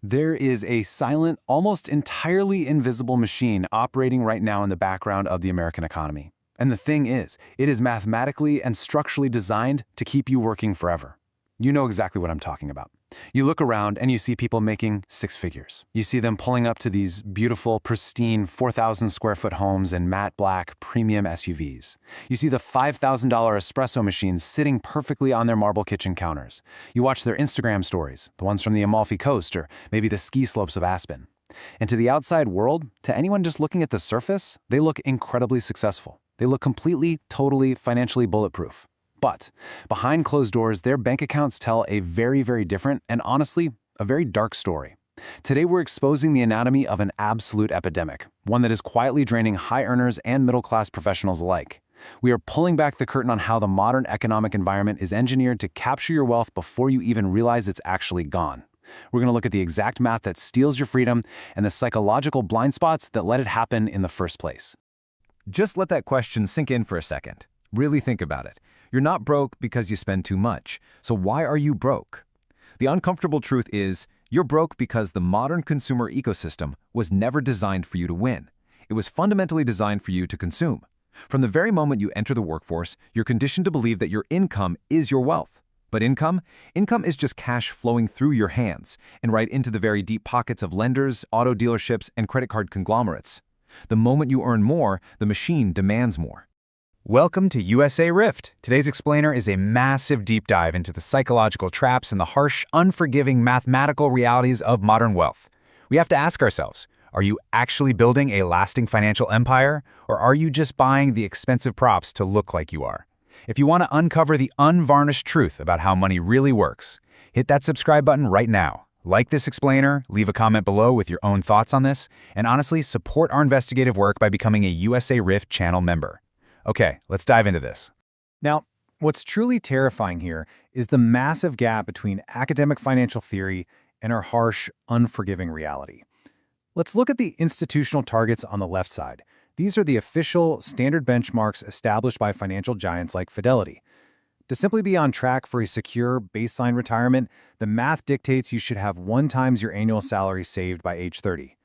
There is a silent, almost entirely invisible machine operating right now in the background of the American economy. And the thing is, it is mathematically and structurally designed to keep you working forever. You know exactly what I'm talking about. You look around and you see people making six figures. You see them pulling up to these beautiful, pristine 4,000 square foot homes and matte black premium SUVs. You see the $5,000 espresso machines sitting perfectly on their marble kitchen counters. You watch their Instagram stories, the ones from the Amalfi Coast or maybe the ski slopes of Aspen. And to the outside world, to anyone just looking at the surface, they look incredibly successful. They look completely, totally, financially bulletproof. But behind closed doors, their bank accounts tell a very, very different and honestly, a very dark story. Today, we're exposing the anatomy of an absolute epidemic, one that is quietly draining high earners and middle-class professionals alike. We are pulling back the curtain on how the modern economic environment is engineered to capture your wealth before you even realize it's actually gone. We're going to look at the exact math that steals your freedom and the psychological blind spots that let it happen in the first place. Just let that question sink in for a second. Really think about it. You're not broke because you spend too much. So why are you broke? The uncomfortable truth is, you're broke because the modern consumer ecosystem was never designed for you to win. It was fundamentally designed for you to consume. From the very moment you enter the workforce, you're conditioned to believe that your income is your wealth. But income is just cash flowing through your hands and right into the very deep pockets of lenders, auto dealerships, and credit card conglomerates. The moment you earn more, the machine demands more. Welcome to USA Rift. Today's explainer is a massive deep dive into the psychological traps and the harsh, unforgiving mathematical realities of modern wealth. We have to ask ourselves, are you actually building a lasting financial empire, or are you just buying the expensive props to look like you are? If you want to uncover the unvarnished truth about how money really works, hit that subscribe button right now. Like this explainer, leave a comment below with your own thoughts on this, and honestly, support our investigative work by becoming a USA Rift channel member. Okay, let's dive into this. Now, what's truly terrifying here is the massive gap between academic financial theory and our harsh, unforgiving reality. Let's look at the institutional targets on the left side. These are the official standard benchmarks established by financial giants like Fidelity. To simply be on track for a secure baseline retirement, the math dictates you should have 1 times your annual salary saved by age 30.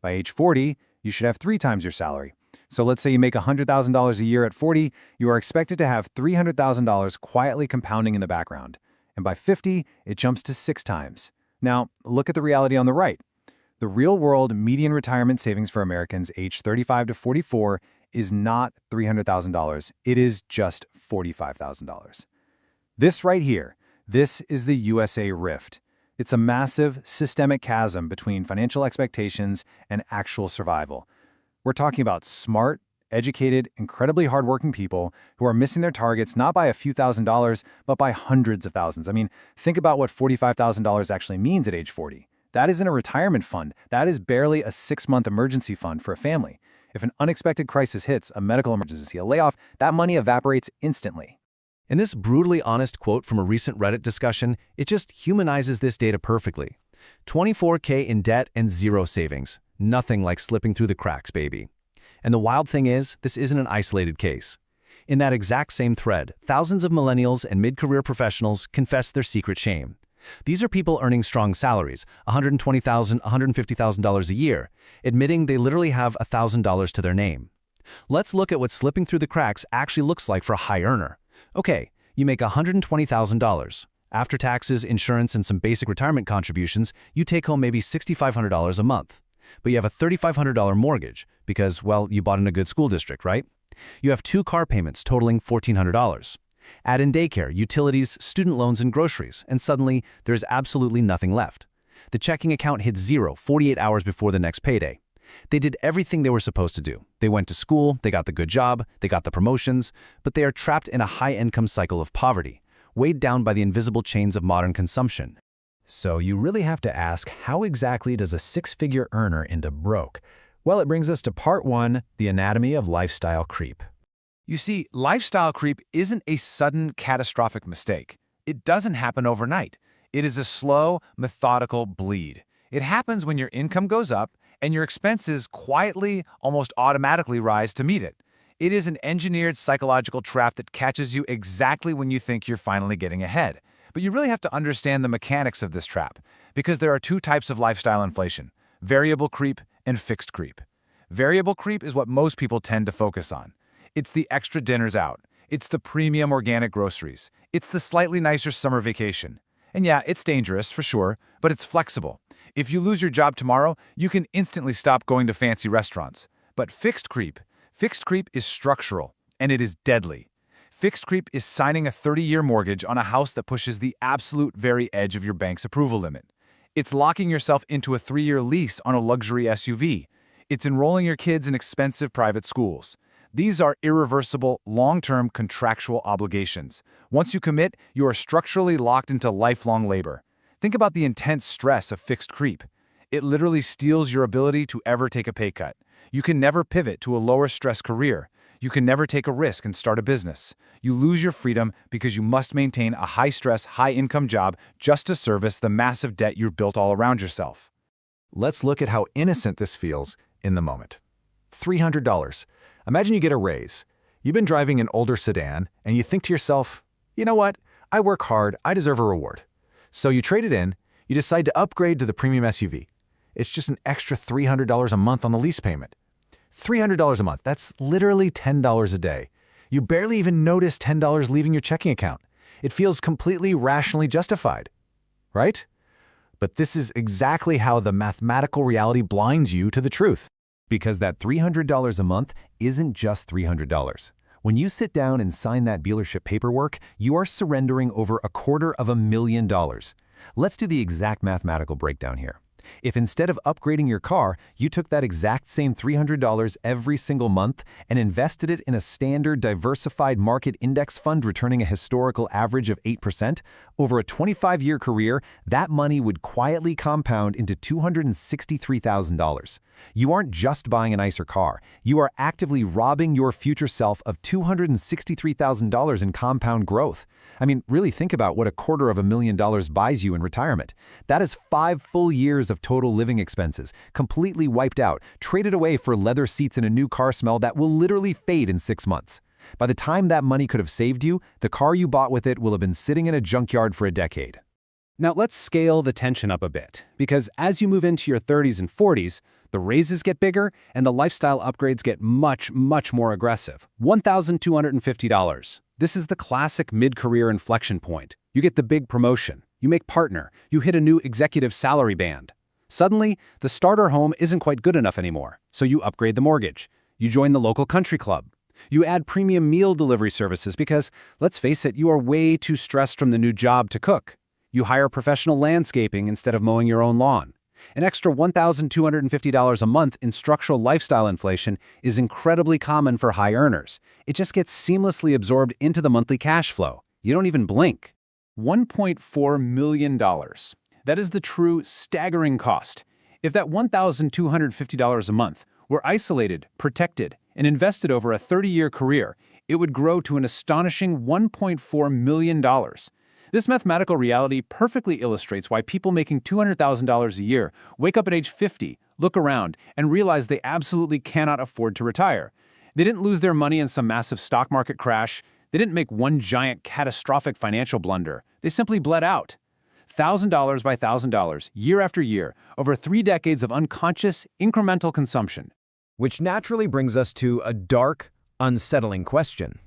By age 40, you should have 3 times your salary. So let's say you make $100,000 a year at 40, you are expected to have $300,000 quietly compounding in the background. And by 50, it jumps to 6 times. Now, look at the reality on the right. The real-world median retirement savings for Americans aged 35 to 44 is not $300,000. It is just $45,000. This right here, this is the USA Rift. It's a massive, systemic chasm between financial expectations and actual survival. We're talking about smart, educated, incredibly hardworking people who are missing their targets not by a few $1,000s, but by hundreds of thousands. I mean, think about what $45,000 actually means at age 40. That isn't a retirement fund. That is barely a 6-month emergency fund for a family. If an unexpected crisis hits, a medical emergency, a layoff, that money evaporates instantly. In this brutally honest quote from a recent Reddit discussion, it just humanizes this data perfectly. 24K in debt and 0 savings. Nothing like slipping through the cracks, baby. And the wild thing is, this isn't an isolated case. In that exact same thread, thousands of millennials and mid-career professionals confess their secret shame. These are people earning strong salaries, $120,000, $150,000 a year, admitting they literally have $1,000 to their name. Let's look at what slipping through the cracks actually looks like for a high earner. Okay, you make $120,000. After taxes, insurance, and some basic retirement contributions, you take home maybe $6,500 a month. But you have a $3,500 mortgage because, well, you bought in a good school district, right? You have 2 car payments totaling $1,400. Add in daycare, utilities, student loans, and groceries, and suddenly there's absolutely nothing left. The checking account hit 0 48 hours before the next payday. They did everything they were supposed to do. They went to school, they got the good job, they got the promotions, but they are trapped in a high-income cycle of poverty, weighed down by the invisible chains of modern consumption. So you really have to ask, how exactly does a 6-figure earner end up broke? Well, it brings us to part 1, the anatomy of lifestyle creep. You see, lifestyle creep isn't a sudden, catastrophic mistake. It doesn't happen overnight. It is a slow, methodical bleed. It happens when your income goes up and your expenses quietly, almost automatically rise to meet it. It is an engineered psychological trap that catches you exactly when you think you're finally getting ahead. But you really have to understand the mechanics of this trap, because there are two types of lifestyle inflation: variable creep and fixed creep. Variable creep is what most people tend to focus on. It's the extra dinners out. It's the premium organic groceries. It's the slightly nicer summer vacation. And yeah, it's dangerous, for sure, but it's flexible. If you lose your job tomorrow, you can instantly stop going to fancy restaurants. But fixed creep is structural, and it is deadly. Fixed creep is signing a 30-year mortgage on a house that pushes the absolute very edge of your bank's approval limit. It's locking yourself into a 3-year lease on a luxury SUV. It's enrolling your kids in expensive private schools. These are irreversible, long-term contractual obligations. Once you commit, you are structurally locked into lifelong labor. Think about the intense stress of fixed creep. It literally steals your ability to ever take a pay cut. You can never pivot to a lower-stress career. You can never take a risk and start a business. You lose your freedom because you must maintain a high-stress, high-income job just to service the massive debt you've built all around yourself. Let's look at how innocent this feels in the moment. $300. Imagine you get a raise. You've been driving an older sedan, and you think to yourself, you know what? I work hard, I deserve a reward. So you trade it in, you decide to upgrade to the premium SUV. It's just an extra $300 a month on the lease payment. $300 a month, that's literally $10 a day. You barely even notice $10 leaving your checking account. It feels completely rationally justified, right? But this is exactly how the mathematical reality blinds you to the truth. Because that $300 a month isn't just $300. When you sit down and sign that dealership paperwork, you are surrendering over $250,000. Let's do the exact mathematical breakdown here. If instead of upgrading your car, you took that exact same $300 every single month and invested it in a standard diversified market index fund returning a historical average of 8%, over a 25-year career, that money would quietly compound into $263,000. You aren't just buying a nicer car. You are actively robbing your future self of $263,000 in compound growth. I mean, really think about what $250,000 buys you in retirement. That is 5 full years of total living expenses, completely wiped out, traded away for leather seats and a new car smell that will literally fade in 6 months. By the time that money could have saved you, the car you bought with it will have been sitting in a junkyard for a decade. Now let's scale the tension up a bit, because as you move into your 30s and 40s, the raises get bigger and the lifestyle upgrades get much more aggressive. $1,250. This is the classic mid-career inflection point. You get the big promotion, you make partner, you hit a new executive salary band. Suddenly, the starter home isn't quite good enough anymore, so you upgrade the mortgage. You join the local country club. You add premium meal delivery services because, let's face it, you are way too stressed from the new job to cook. You hire professional landscaping instead of mowing your own lawn. An extra $1,250 a month in structural lifestyle inflation is incredibly common for high earners. It just gets seamlessly absorbed into the monthly cash flow. You don't even blink. $1.4 million. That is the true staggering cost. If that $1,250 a month were isolated, protected, and invested over a 30-year career, it would grow to an astonishing $1.4 million. This mathematical reality perfectly illustrates why people making $200,000 a year wake up at age 50, look around, and realize they absolutely cannot afford to retire. They didn't lose their money in some massive stock market crash. They didn't make one giant catastrophic financial blunder. They simply bled out. $1,000 by $1,000, year after year, over 3 decades of unconscious, incremental consumption. Which naturally brings us to a dark, unsettling question.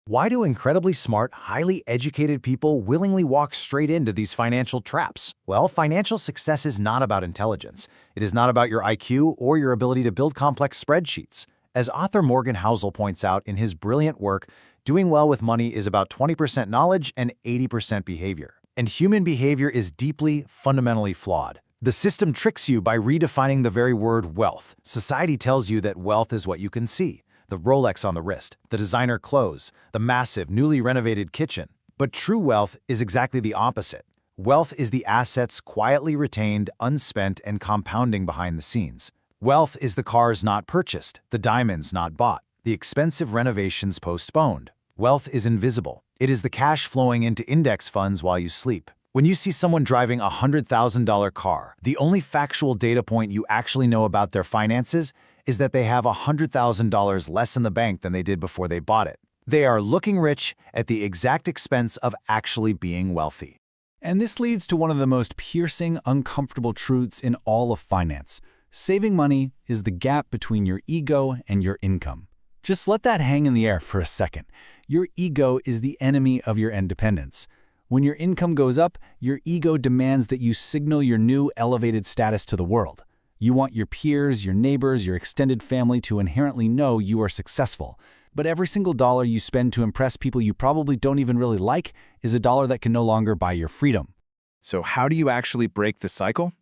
Why do incredibly smart, highly educated people willingly walk straight into these financial traps? Well, financial success is not about intelligence. It is not about your IQ or your ability to build complex spreadsheets. As author Morgan Housel points out in his brilliant work, doing well with money is about 20% knowledge and 80% behavior. And human behavior is deeply, fundamentally flawed. The system tricks you by redefining the very word wealth. Society tells you that wealth is what you can see. The Rolex on the wrist, the designer clothes, the massive, newly renovated kitchen. But true wealth is exactly the opposite. Wealth is the assets quietly retained, unspent, and compounding behind the scenes. Wealth is the cars not purchased, the diamonds not bought, the expensive renovations postponed. Wealth is invisible. It is the cash flowing into index funds while you sleep. When you see someone driving a $100,000 car, the only factual data point you actually know about their finances is that they have $100,000 less in the bank than they did before they bought it. They are looking rich at the exact expense of actually being wealthy. And this leads to one of the most piercing, uncomfortable truths in all of finance. Saving money is the gap between your ego and your income. Just let that hang in the air for a second. Your ego is the enemy of your independence. When your income goes up, your ego demands that you signal your new elevated status to the world. You want your peers, your neighbors, your extended family to inherently know you are successful. But every single dollar you spend to impress people you probably don't even really like is a dollar that can no longer buy your freedom. So how do you actually break the cycle?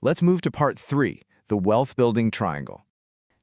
Let's move to part 3, the wealth-building triangle.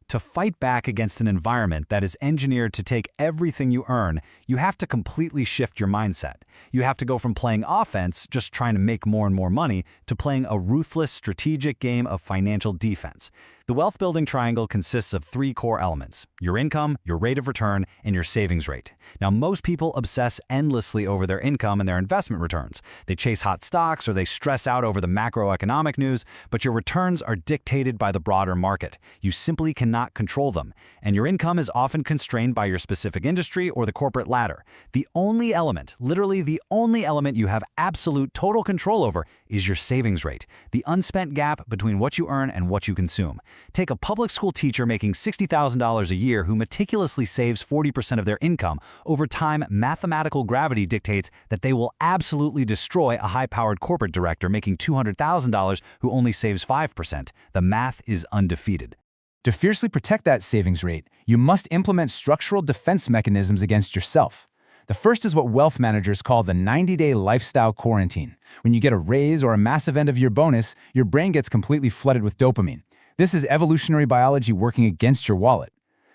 To fight back against an environment that is engineered to take everything you earn, you have to completely shift your mindset. You have to go from playing offense, just trying to make more and more money, to playing a ruthless, strategic game of financial defense. The wealth-building triangle consists of 3 core elements: your income, your rate of return, and your savings rate. Now, most people obsess endlessly over their income and their investment returns. They chase hot stocks or they stress out over the macroeconomic news, but your returns are dictated by the broader market. You simply cannot control them, and your income is often constrained by your specific industry or the corporate ladder. The only element, literally the only element you have absolute total control over is your savings rate, the unspent gap between what you earn and what you consume. Take a public school teacher making $60,000 a year who meticulously saves 40% of their income. Over time, mathematical gravity dictates that they will absolutely destroy a high-powered corporate director making $200,000 who only saves 5%. The math is undefeated. To fiercely protect that savings rate, you must implement structural defense mechanisms against yourself. The first is what wealth managers call the 90-day lifestyle quarantine. When you get a raise or a massive end-of-year bonus, your brain gets completely flooded with dopamine. This is evolutionary biology working against your wallet.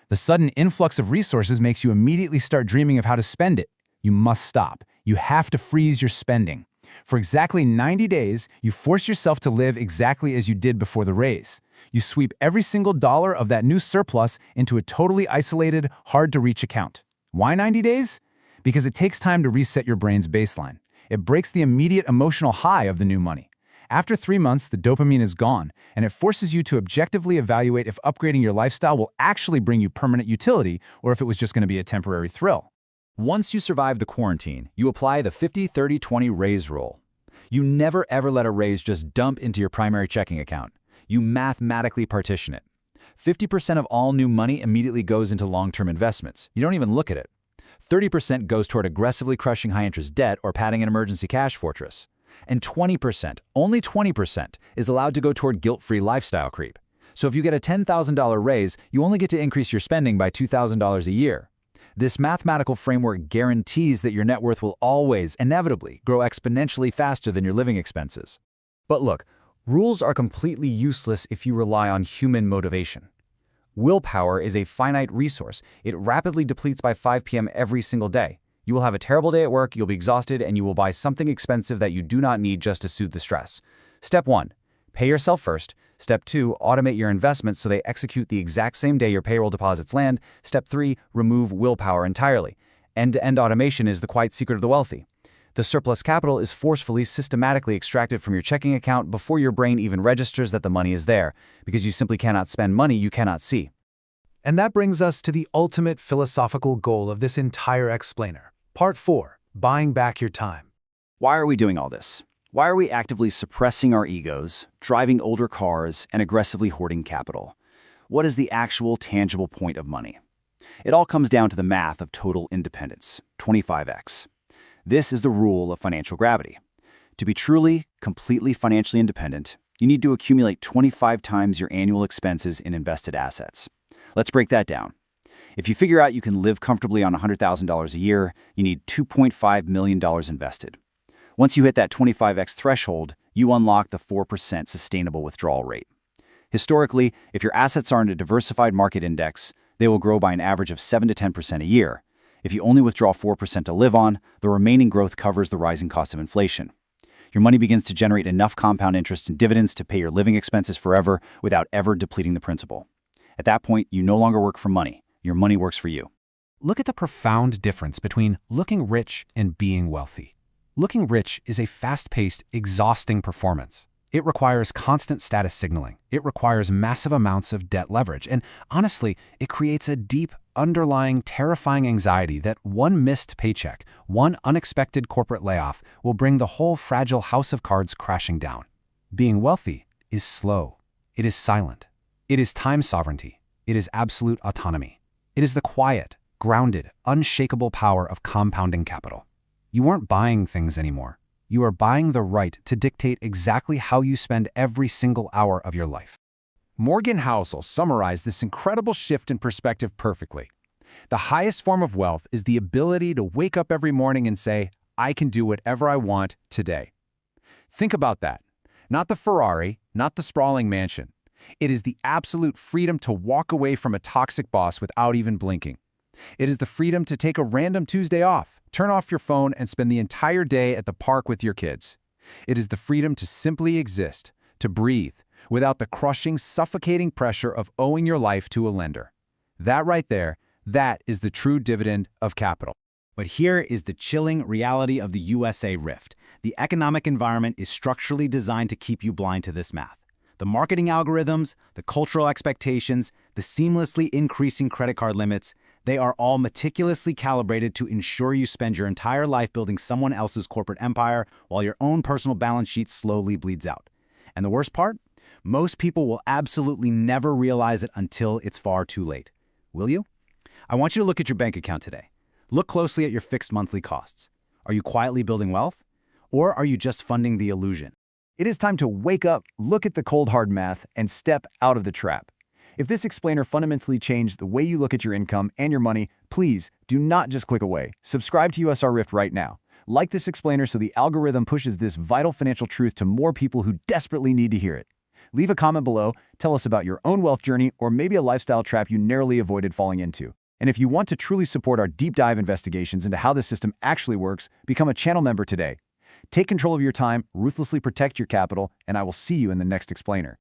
The sudden influx of resources makes you immediately start dreaming of how to spend it. You must stop. You have to freeze your spending. For exactly 90 days, you force yourself to live exactly as you did before the raise. You sweep every single dollar of that new surplus into a totally isolated, hard-to-reach account. Why 90 days? Because it takes time to reset your brain's baseline. It breaks the immediate emotional high of the new money. After 3 months, the dopamine is gone, and it forces you to objectively evaluate if upgrading your lifestyle will actually bring you permanent utility or if it was just going to be a temporary thrill. Once you survive the quarantine, you apply the 50-30-20 raise rule. You never ever let a raise just dump into your primary checking account. You mathematically partition it. 50% of all new money immediately goes into long-term investments. You don't even look at it. 30% goes toward aggressively crushing high-interest debt or padding an emergency cash fortress. And 20%, only 20%, is allowed to go toward guilt-free lifestyle creep. So if you get a $10,000 raise, you only get to increase your spending by $2,000 a year. This mathematical framework guarantees that your net worth will always, inevitably, grow exponentially faster than your living expenses. But look, rules are completely useless if you rely on human motivation. Willpower is a finite resource. It rapidly depletes by 5 p.m. every single day. You will have a terrible day at work, you'll be exhausted, and you will buy something expensive that you do not need just to soothe the stress. Step 1. Pay yourself first. Step 2. Automate your investments so they execute the exact same day your payroll deposits land. Step 3. Remove willpower entirely. End-to-end automation is the quiet secret of the wealthy. The surplus capital is forcefully, systematically extracted from your checking account before your brain even registers that the money is there, because you simply cannot spend money you cannot see. And that brings us to the ultimate philosophical goal of this entire explainer. Part 4. Buying back your time. Why are we doing all this? Why are we actively suppressing our egos, driving older cars, and aggressively hoarding capital? What is the actual tangible point of money? It all comes down to the math of total independence, 25x. This is the rule of financial gravity. To be truly, completely financially independent, you need to accumulate 25 times your annual expenses in invested assets. Let's break that down. If you figure out you can live comfortably on $100,000 a year, you need $2.5 million invested. Once you hit that 25x threshold, you unlock the 4% sustainable withdrawal rate. Historically, if your assets are in a diversified market index, they will grow by an average of 7 to 10% a year. If you only withdraw 4% to live on, the remaining growth covers the rising cost of inflation. Your money begins to generate enough compound interest and dividends to pay your living expenses forever without ever depleting the principal. At that point, you no longer work for money. Your money works for you. Look at the profound difference between looking rich and being wealthy. Looking rich is a fast-paced, exhausting performance. It requires constant status signaling. It requires massive amounts of debt leverage. And honestly, it creates a deep, underlying, terrifying anxiety that one missed paycheck, one unexpected corporate layoff will bring the whole fragile house of cards crashing down. Being wealthy is slow. It is silent. It is time sovereignty. It is absolute autonomy. It is the quiet, grounded, unshakable power of compounding capital. You aren't buying things anymore. You are buying the right to dictate exactly how you spend every single hour of your life. Morgan Housel summarized this incredible shift in perspective perfectly. The highest form of wealth is the ability to wake up every morning and say, I can do whatever I want today. Think about that. Not the Ferrari, not the sprawling mansion. It is the absolute freedom to walk away from a toxic boss without even blinking. It is the freedom to take a random Tuesday off, turn off your phone, and spend the entire day at the park with your kids. It is the freedom to simply exist, to breathe, without the crushing, suffocating pressure of owing your life to a lender. That right there, that is the true dividend of capital. But here is the chilling reality of the USA rift. The economic environment is structurally designed to keep you blind to this math. The marketing algorithms, the cultural expectations, the seamlessly increasing credit card limits, they are all meticulously calibrated to ensure you spend your entire life building someone else's corporate empire while your own personal balance sheet slowly bleeds out. And the worst part? Most people will absolutely never realize it until it's far too late. Will you? I want you to look at your bank account today. Look closely at your fixed monthly costs. Are you quietly building wealth? Or are you just funding the illusion? It is time to wake up, look at the cold hard math, and step out of the trap. If this explainer fundamentally changed the way you look at your income and your money, please do not just click away. Subscribe to USR Rift right now. Like this explainer so the algorithm pushes this vital financial truth to more people who desperately need to hear it. Leave a comment below, tell us about your own wealth journey or maybe a lifestyle trap you narrowly avoided falling into. And if you want to truly support our deep dive investigations into how this system actually works, become a channel member today. Take control of your time, ruthlessly protect your capital, and I will see you in the next explainer.